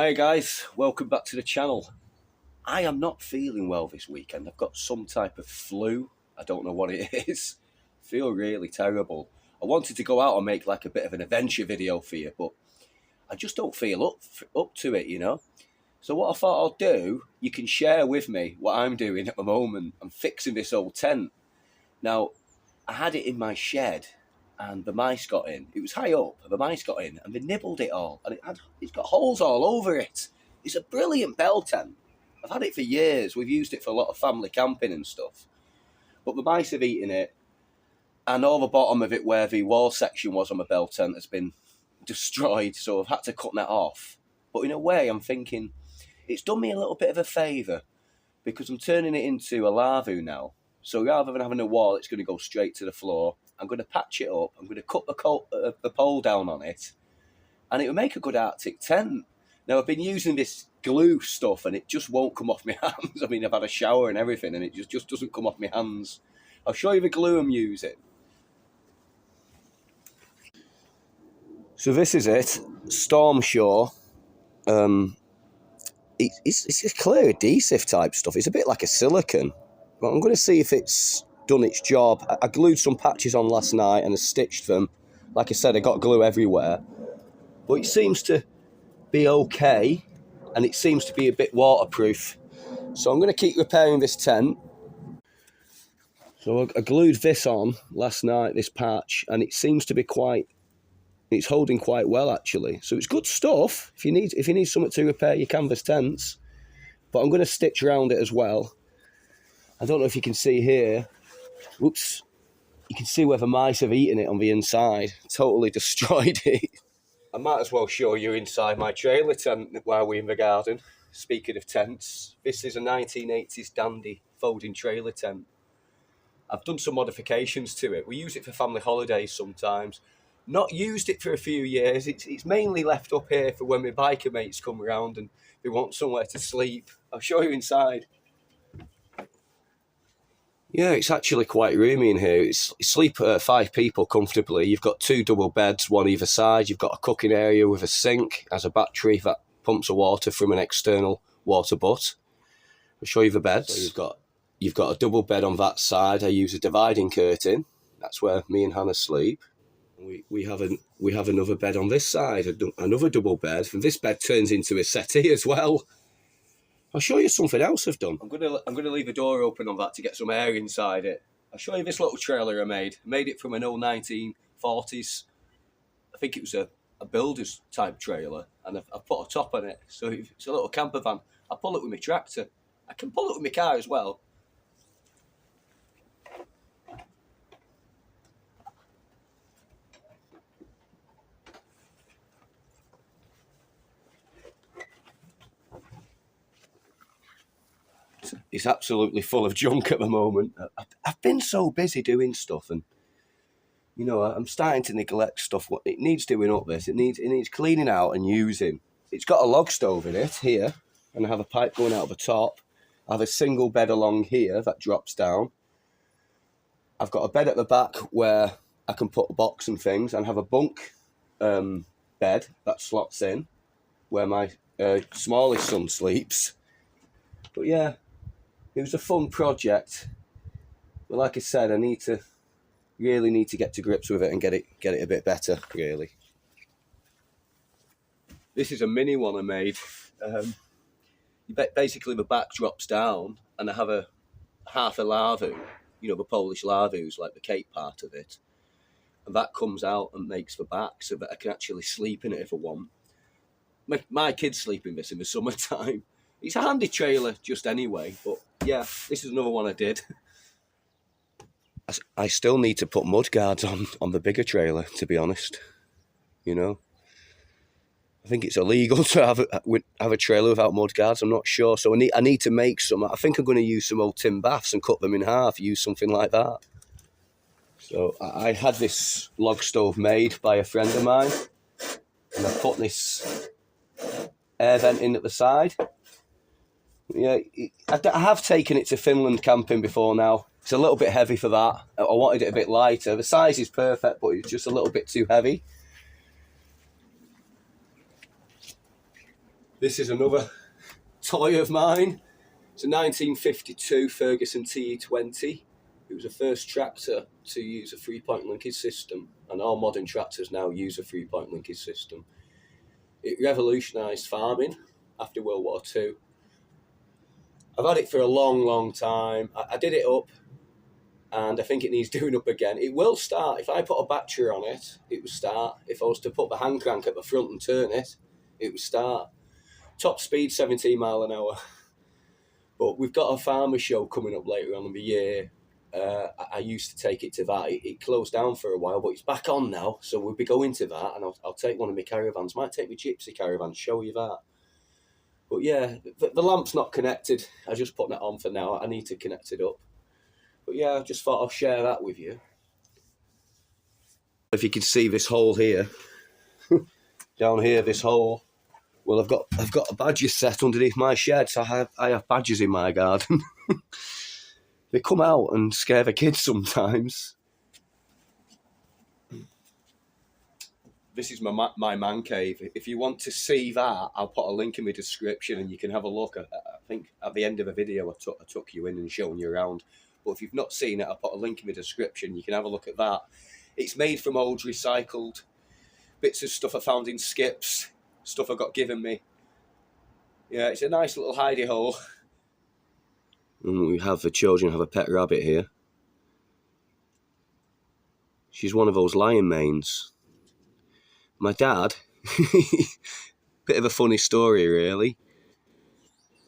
Hey guys, welcome back to the channel. I am not feeling well this weekend. I've got some type of flu. I don't know what it is. I feel really terrible. I wanted to go out and make like a bit of an adventure video for you, but I just don't feel up to it, you know. So what I thought I'll do, you can share with me what I'm doing at the moment. I'm fixing this old tent. Now, I had it in my shed and the mice got in. It was high up, and the mice got in, and they nibbled it all, and it's got holes all over it. It's a brilliant bell tent. I've had it for years. We've used it for a lot of family camping and stuff. But the mice have eaten it, and all the bottom of it where the wall section was on the bell tent has been destroyed, so I've had to cut that off. But in a way, I'm thinking, it's done me a little bit of a favour, because I'm turning it into a larvu now. So rather than having a wall, it's going to go straight to the floor. I'm going to patch it up. I'm going to cut the pole down on it, and it will make a good Arctic tent. Now, I've been using this glue stuff, and it just won't come off my hands. I mean, I've had a shower and everything, and it just doesn't come off my hands. I'll show you the glue I'm using. So this is it, Storm Shore. It's a clear adhesive type stuff. It's a bit like a silicone, but I'm going to see if it's done its job. I glued some patches on last night and I stitched them. Like I said, I got glue everywhere, but it seems to be okay, and it seems to be a bit waterproof. So I'm going to keep repairing this tent. So I glued this on last night, this patch, and it seems to be it's holding quite well actually. So it's good stuff if you need something to repair your canvas tents. But I'm going to stitch around it as well. I don't know if you can see here. Whoops. You can see where the mice have eaten it on the inside. Totally destroyed it. I might as well show you inside my trailer tent while we're in the garden. Speaking of tents, this is a 1980s dandy folding trailer tent. I've done some modifications to it. We use it for family holidays sometimes. Not used it for a few years. It's mainly left up here for when my biker mates come around and they want somewhere to sleep. I'll show you inside. Yeah, it's actually quite roomy in here. You sleep 5 people comfortably. You've got 2 double beds, one either side. You've got a cooking area with a sink, has a battery that pumps the water from an external water butt. I'll show you the beds. So you've got a double bed on that side. I use a dividing curtain. That's where me and Hannah sleep. We have another bed on this side, another double bed, and this bed turns into a settee as well. I'll show you something else I've done. I'm gonna leave a door open on that to get some air inside it. I'll show you this little trailer I made. I made it from an old 1940s. I think it was a builder's type trailer, and I've put a top on it, so it's a little camper van. I pull it with my tractor. I can pull it with my car as well. It's absolutely full of junk at the moment. I've been so busy doing stuff, and you know, I'm starting to neglect stuff. It needs doing up. It needs cleaning out and using. It's got a log stove in it here, and I have a pipe going out of the top. I have a single bed along here that drops down. I've got a bed at the back where I can put a box and things, and have a bunk bed that slots in where my smallest son sleeps. But yeah, it was a fun project. But like I said, I really need to get to grips with it and get it a bit better, really. This is a mini one I made. Basically the back drops down, and I have half a larvu, you know, the Polish larvus, like the cape part of it. And that comes out and makes the back so that I can actually sleep in it if I want. My kids sleep in this in the summertime. It's a handy trailer just anyway, but yeah, this is another one I did. I still need to put mud guards on the bigger trailer, to be honest. You know, I think it's illegal to have a trailer without mud guards. I'm not sure, so I need to make some. I think I'm going to use some old tin baths and cut them in half, use something like that. So I had this log stove made by a friend of mine, and I put this air vent in at the side. Yeah, I have taken it to Finland camping before now. It's a little bit heavy for that. I wanted it a bit lighter. The size is perfect, but it's just a little bit too heavy. This is another toy of mine. It's a 1952 Ferguson TE20. It was the first tractor to use a three-point linkage system, and all modern tractors now use a three-point linkage system. It revolutionised farming after World War II. I've had it for a long, long time. I did it up, and I think it needs doing up again. It will start. If I put a battery on it, it will start. If I was to put the hand crank at the front and turn it, it would start. Top speed 17 mile an hour. But we've got a farmer show coming up later on in the year. I used to take it to that. It closed down for a while, but it's back on now. So we'll be going to that, and I'll take one of my caravans. Might take my gypsy caravan, show you that. But yeah, the lamp's not connected. I just put that on for now. I need to connect it up. But yeah, I just thought I'll share that with you. If you can see this hole here, down here, this hole. Well, I've got a badger set underneath my shed, so I have badgers in my garden. They come out and scare the kids sometimes. This is my man cave. If you want to see that, I'll put a link in the description and you can have a look. I think at the end of the video I took you in and shown you around. But if you've not seen it, I'll put a link in the description. You can have a look at that. It's made from old recycled bits of stuff I found in skips, stuff I got given me. Yeah, it's a nice little hidey hole. And we have the children have a pet rabbit here. She's one of those lion manes. My dad, bit of a funny story really.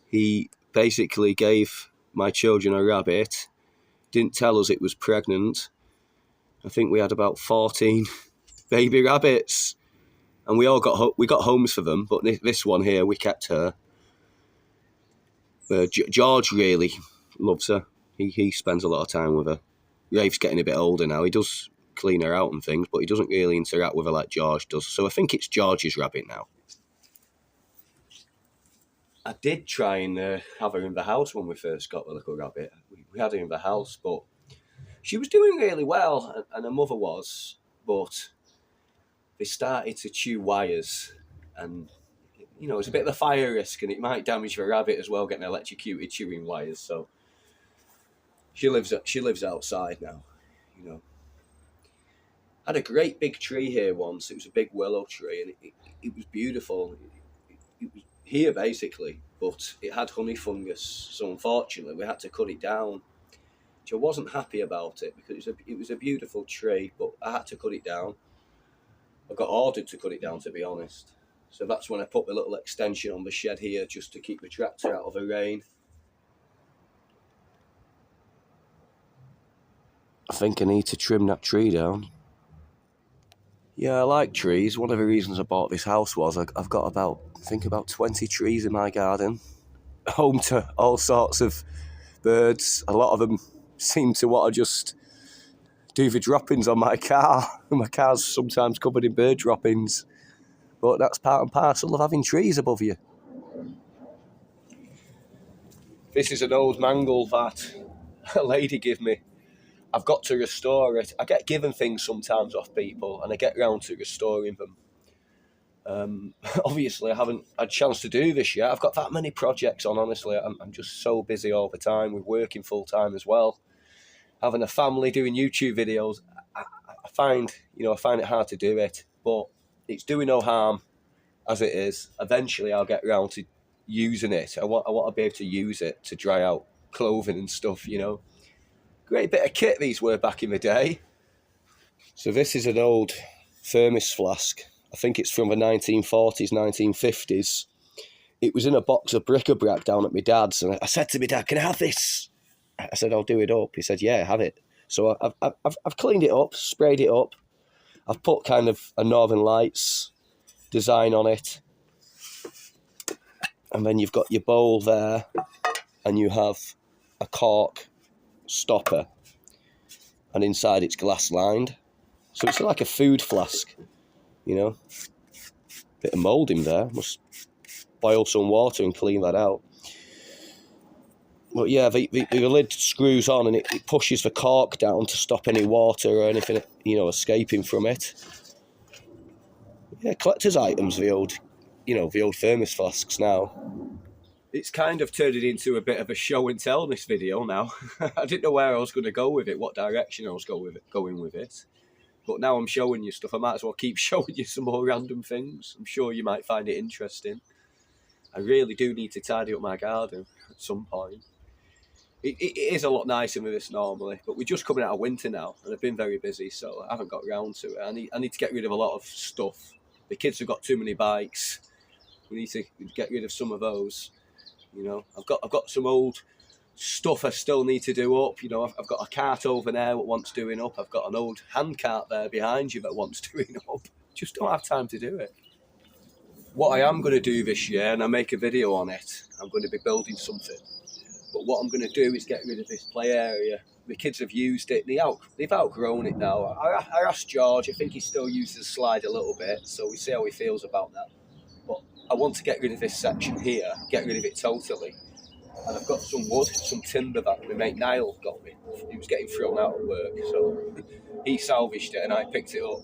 He basically gave my children a rabbit, didn't tell us it was pregnant. I think we had about 14 baby rabbits, and we got homes for them. But this one here, we kept her. George really loves her. He spends a lot of time with her. Rafe's getting a bit older now. He does clean her out and things, but he doesn't really interact with her like George does. So I think it's George's rabbit now. I did try and have her in the house when we first got the little rabbit. We had her in the house, but she was doing really well, and her mother was, but they started to chew wires, and you know, it's a bit of a fire risk, and it might damage the rabbit as well, getting electrocuted chewing wires. So she lives outside now, you know. I had a great big tree here once. It was a big willow tree, and it was beautiful. It was here basically, but it had honey fungus, so unfortunately we had to cut it down. Which I wasn't happy about it, because it was a beautiful tree, but I had to cut it down. I got ordered to cut it down, to be honest. So that's when I put the little extension on the shed here, just to keep the tractor out of the rain. I think I need to trim that tree down. Yeah, I like trees. One of the reasons I bought this house was I've got about 20 trees in my garden. Home to all sorts of birds. A lot of them seem to want to just do the droppings on my car. My car's sometimes covered in bird droppings. But that's part and parcel of having trees above you. This is an old mangle that a lady gave me. I've got to restore it. I get given things sometimes off people, and I get round to restoring them. Obviously, I haven't had a chance to do this yet. I've got that many projects on, honestly. I'm just so busy all the time. We're working full time as well. Having a family, doing YouTube videos. I find it hard to do it, but it's doing no harm as it is. Eventually, I'll get round to using it. I want to be able to use it to dry out clothing and stuff, you know. Great bit of kit these were back in the day. So this is an old thermos flask. I think it's from the 1940s, 1950s. It was in a box of bric-a-brac down at my dad's, and I said to my dad, "Can I have this?" I said, "I'll do it up." He said, "Yeah, have it." So I've cleaned it up, sprayed it up. I've put kind of a Northern Lights design on it. And then you've got your bowl there, and you have a cork stopper, and inside it's glass lined. So it's like a food flask, you know. Bit of mould in there. Must boil some water and clean that out. But yeah, the lid screws on, and it pushes the cork down to stop any water or anything, you know, escaping from it. Yeah, collector's items, the old you know, the old thermos flasks now. It's kind of turned it into a bit of a show and tell, this video now. I didn't know where I was going to go with it, what direction I was going with it. But now I'm showing you stuff. I might as well keep showing you some more random things. I'm sure you might find it interesting. I really do need to tidy up my garden at some point. It is a lot nicer than this normally, but we're just coming out of winter now, and I've been very busy, so I haven't got around to it. I need to get rid of a lot of stuff. The kids have got too many bikes. We need to get rid of some of those. You know, I've got some old stuff I still need to do up. You know, I've got a cart over there that wants doing up. I've got an old hand cart there behind you that wants doing up. Just don't have time to do it. What I am going to do this year, and I make a video on it, I'm going to be building something. But what I'm going to do is get rid of this play area. The kids have used it. They've outgrown it now. I asked George. I think he still uses the slide a little bit, so we see how he feels about that. But I want to get rid of this section here, get rid of it totally. And I've got some wood, some timber that my mate Niall got me. He was getting thrown out at work, so he salvaged it and I picked it up.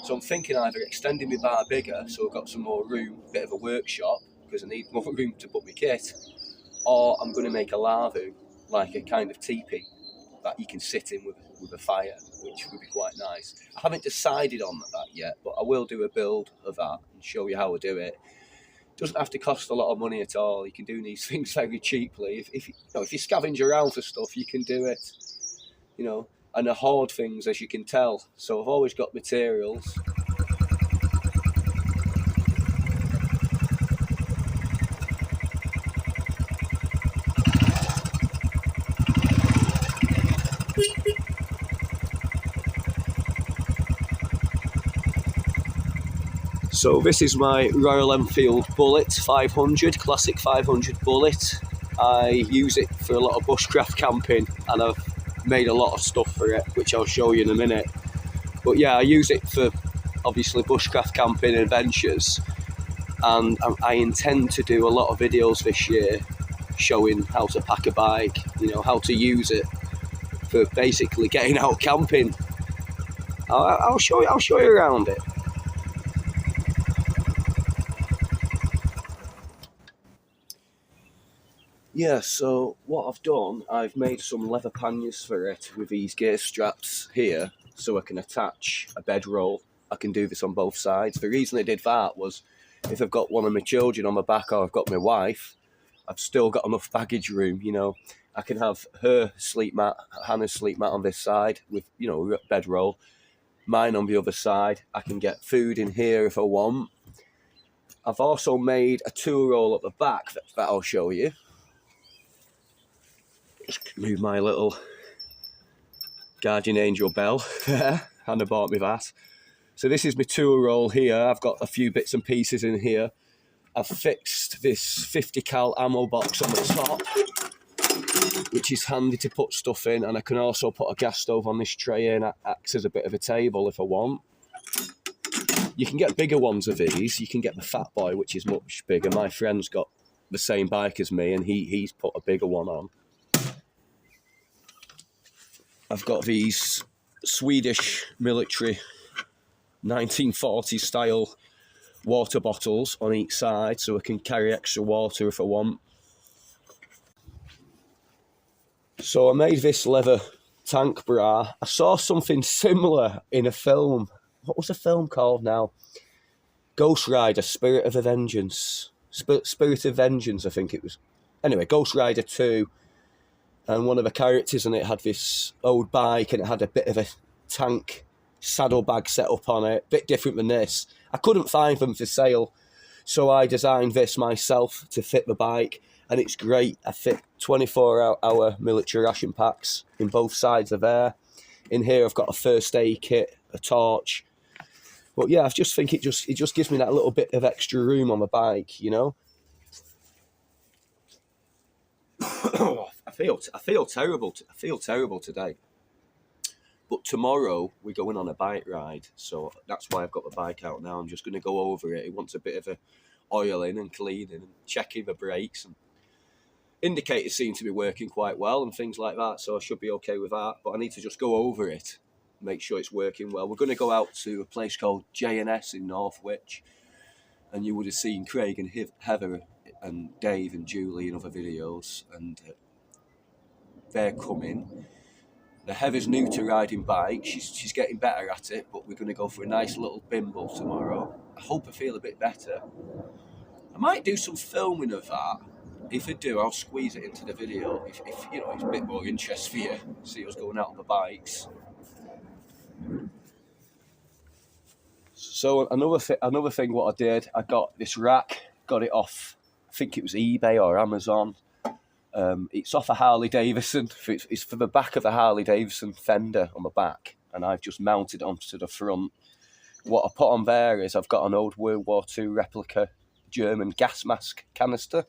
So I'm thinking either extending my bar bigger, so I've got some more room, a bit of a workshop, because I need more room to put my kit, or I'm going to make a lavoo, like a kind of teepee that you can sit in with a fire, which would be quite nice. I haven't decided on that yet, but I will do a build of that and show you how I do it. It doesn't have to cost a lot of money at all. You can do these things very cheaply. If you scavenge around for stuff, you can do it. You know, and I hoard things, as you can tell. So I've always got materials. So this is my Royal Enfield Bullet 500, classic 500 Bullet. I use it for a lot of bushcraft camping, and I've made a lot of stuff for it, which I'll show you in a minute. But yeah, I use it for obviously bushcraft camping adventures, and I intend to do a lot of videos this year showing how to pack a bike, you know, how to use it for basically getting out camping. I'll show you around it. Yeah, so what I've done, I've made some leather panniers for it with these gear straps here, so I can attach a bedroll. I can do this on both sides. The reason I did that was if I've got one of my children on my back or I've got my wife, I've still got enough baggage room, you know. I can have her sleep mat, Hannah's sleep mat on this side with, you know, a bedroll, mine on the other side. I can get food in here if I want. I've also made a tool roll at the back that I'll show you. Just move my little guardian angel bell there. Hannah bought me that. So this is my tool roll here. I've got a few bits and pieces in here. I've fixed this 50 cal ammo box on the top, which is handy to put stuff in, and I can also put a gas stove on this tray and it acts as a bit of a table if I want. You can get bigger ones of these. You can get the Fat Boy, which is much bigger. My friend's got the same bike as me, and he's put a bigger one on. I've got these Swedish military 1940s style water bottles on each side, so I can carry extra water if I want. So I made this leather tank bra. I saw something similar in a film. What was the film called now? Ghost Rider, Spirit of Vengeance. Spirit of Vengeance, I think it was. Anyway, Ghost Rider 2. And one of the characters in it had this old bike, and it had a bit of a tank saddlebag set up on it. Bit different than this. I couldn't find them for sale, so I designed this myself to fit the bike, and it's great. I fit 24-hour military ration packs in both sides of there. In here I've got a first aid kit, a torch. But yeah, I just think it just gives me that little bit of extra room on the bike, you know. I feel terrible today. But tomorrow we're going on a bike ride, so that's why I've got the bike out now. I'm just going to go over it. It wants a bit of a oiling and cleaning and checking the brakes, and indicators seem to be working quite well and things like that, so I should be okay with that. But I need to just go over it, make sure it's working well. We're going to go out to a place called J&S in Northwich. and you would have seen Craig and Heather and Dave and Julie in other videos, and they're coming. Now, Heather's new to riding bikes. She's getting better at it, but we're going to go for a nice little bimble tomorrow. I hope I feel a bit better. I might do some filming of that. If I do, I'll squeeze it into the video. If you know, it's a bit more interest for you. See us going out on the bikes. So another thing, what I did, I got this rack. Got it off, I think it was eBay or Amazon. It's off a Harley Davidson. It's for the back of the Harley Davidson fender on the back, and I've just mounted it onto the front. What I put on there is I've got an old World War II replica German gas mask canister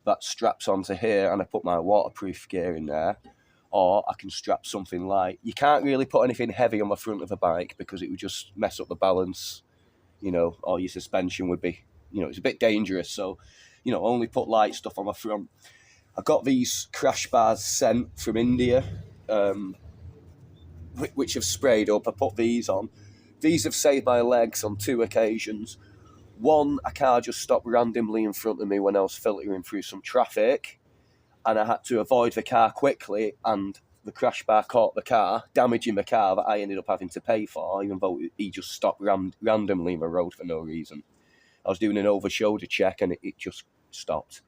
that straps onto here, and I put my waterproof gear in there. Or I can strap something light. You can't really put anything heavy on the front of a bike because it would just mess up the balance, you know, or your suspension would be, you know, it's a bit dangerous. So, you know, only put light stuff on the front. I got these crash bars sent from India, which have sprayed up. I put these on. These have saved my legs on 2 occasions. One, a car just stopped randomly in front of me when I was filtering through some traffic, and I had to avoid the car quickly, and the crash bar caught the car, damaging the car that I ended up having to pay for, even though he just stopped randomly in the road for no reason. I was doing an over-shoulder check, and it just stopped.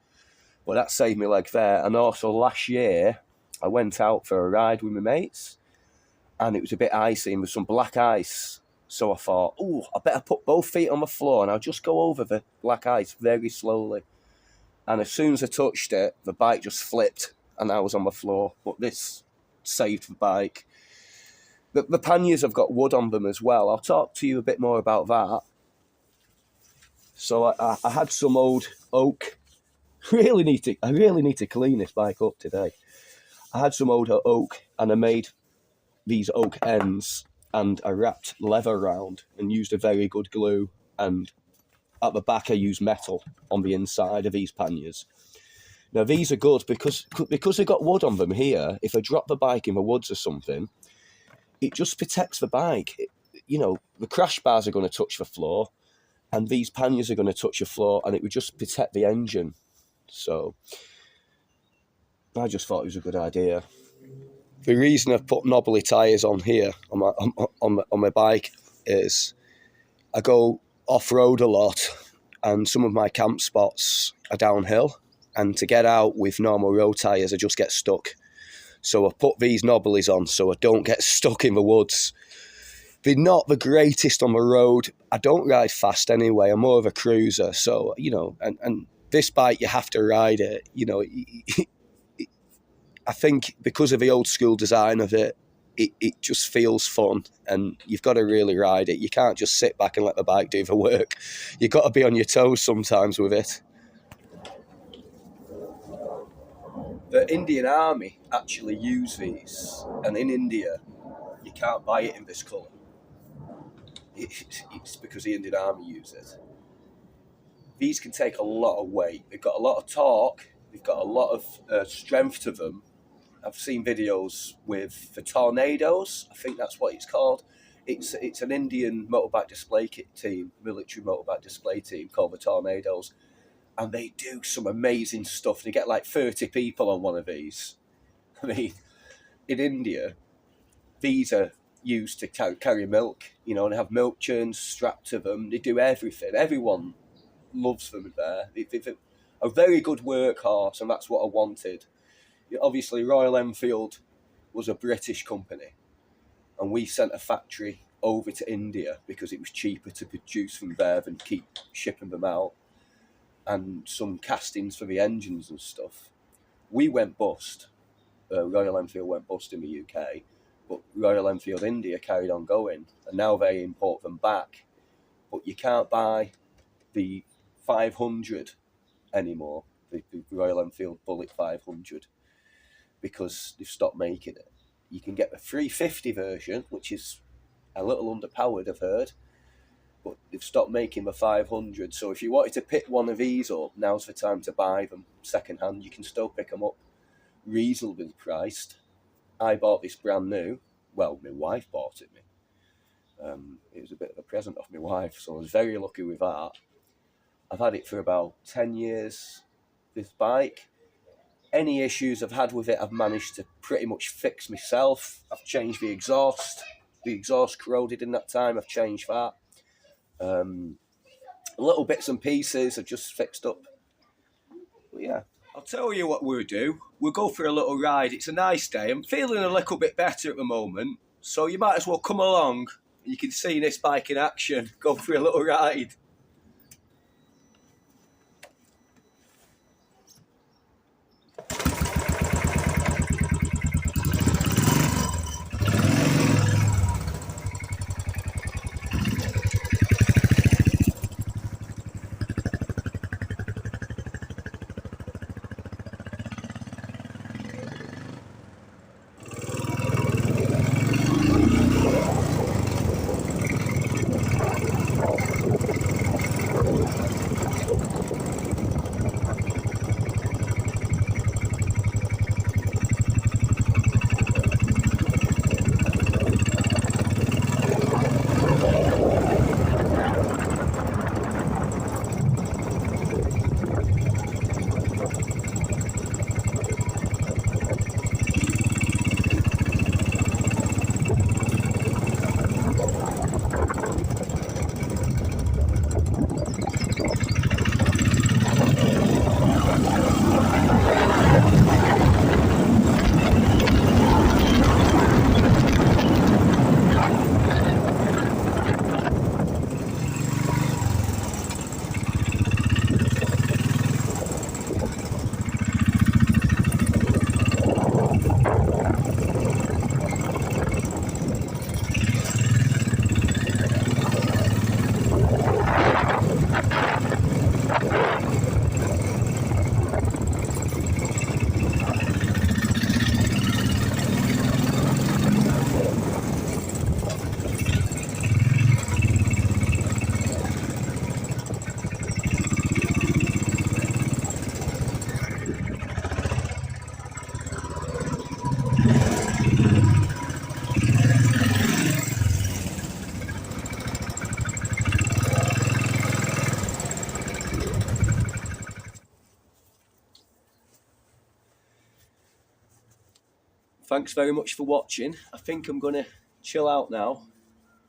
Well, that saved me leg there. And also last year, I went out for a ride with my mates, and it was a bit icy and with some black ice. So I thought, oh, I better put both feet on the floor and I'll just go over the black ice very slowly. And as soon as I touched it, the bike just flipped and I was on the floor. But this saved the bike. The panniers have got wood on them as well. I'll talk to you a bit more about that. So I had some old oak. I really need to clean this bike up today. I had some old oak and I made these oak ends, and I wrapped leather around and used a very good glue, and at the back I used metal on the inside of these panniers. Now these are good because they've got wood on them here. If I drop the bike in the woods or something, it just protects the bike. You know, the crash bars are going to touch the floor, and these panniers are going to touch the floor, and it would just protect the engine. So I just thought it was a good idea. The reason I've put knobbly tyres on here on my bike is I go off-road a lot, and some of my camp spots are downhill, and to get out with normal road tyres I just get stuck. So I put these knobblies on so I don't get stuck in the woods. They're not the greatest on the road. I don't ride fast anyway. I'm more of a cruiser. So, you know, and this bike, you have to ride it. You know, I think because of the old school design of it, it just feels fun, and you've got to really ride it. You can't just sit back and let the bike do the work. You've got to be on your toes sometimes with it. The Indian Army actually use these, and in India, you can't buy it in this colour. It's because the Indian Army use it. These can take a lot of weight. They've got a lot of torque. They've got a lot of strength to them. I've seen videos with the Tornadoes. I think that's what it's called. It's an Indian motorbike display team, military motorbike display team called the Tornadoes. And they do some amazing stuff. They get like 30 people on one of these. I mean, in India, these are used to carry milk. You know, they have milk churns strapped to them. They do everything. Everyone loves them there. They're a very good workhorse, and that's what I wanted. Obviously, Royal Enfield was a British company, and we sent a factory over to India because it was cheaper to produce them there than keep shipping them out, and some castings for the engines and stuff. We went bust. Royal Enfield went bust in the UK, but Royal Enfield India carried on going, and now they import them back. But you can't buy the 500 anymore, the Royal Enfield Bullet 500, because they've stopped making it. You can get the 350 version, which is a little underpowered, I've heard, but they've stopped making the 500. So if you wanted to pick one of these up, now's the time to buy them second hand. You can still pick them up reasonably priced. I bought this brand new. Well, my wife bought it me. It was a bit of a present off my wife, so I was very lucky with that. I've had it for about 10 years, this bike. Any issues I've had with it, I've managed to pretty much fix myself. I've changed the exhaust. The exhaust corroded in that time. I've changed that. Little bits and pieces I've just fixed up. But yeah, I'll tell you what we'll do. We'll go for a little ride. It's a nice day. I'm feeling a little bit better at the moment. So you might as well come along. You can see this bike in action. Go for a little ride. Thanks very much for watching. I think I'm gonna chill out now.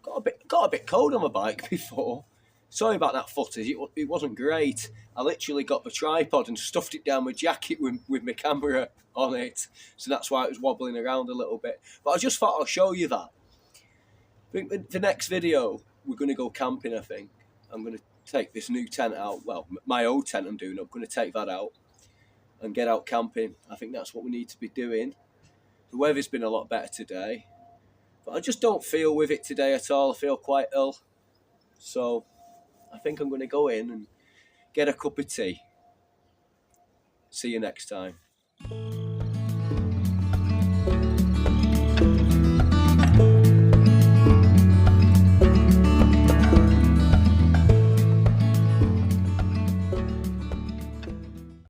Got a bit cold on my bike before. Sorry about that footage. It wasn't great. I literally got the tripod and stuffed it down my jacket with my camera on it, so that's why it was wobbling around a little bit. But I just thought I'll show you that. I think the next video we're gonna go camping. I think I'm gonna take this new tent out. Well, my old tent I'm doing. I'm gonna take that out and get out camping. I think that's what we need to be doing. The weather's been a lot better today, but I just don't feel with it today at all. I feel quite ill. So I think I'm going to go in and get a cup of tea. See you next time.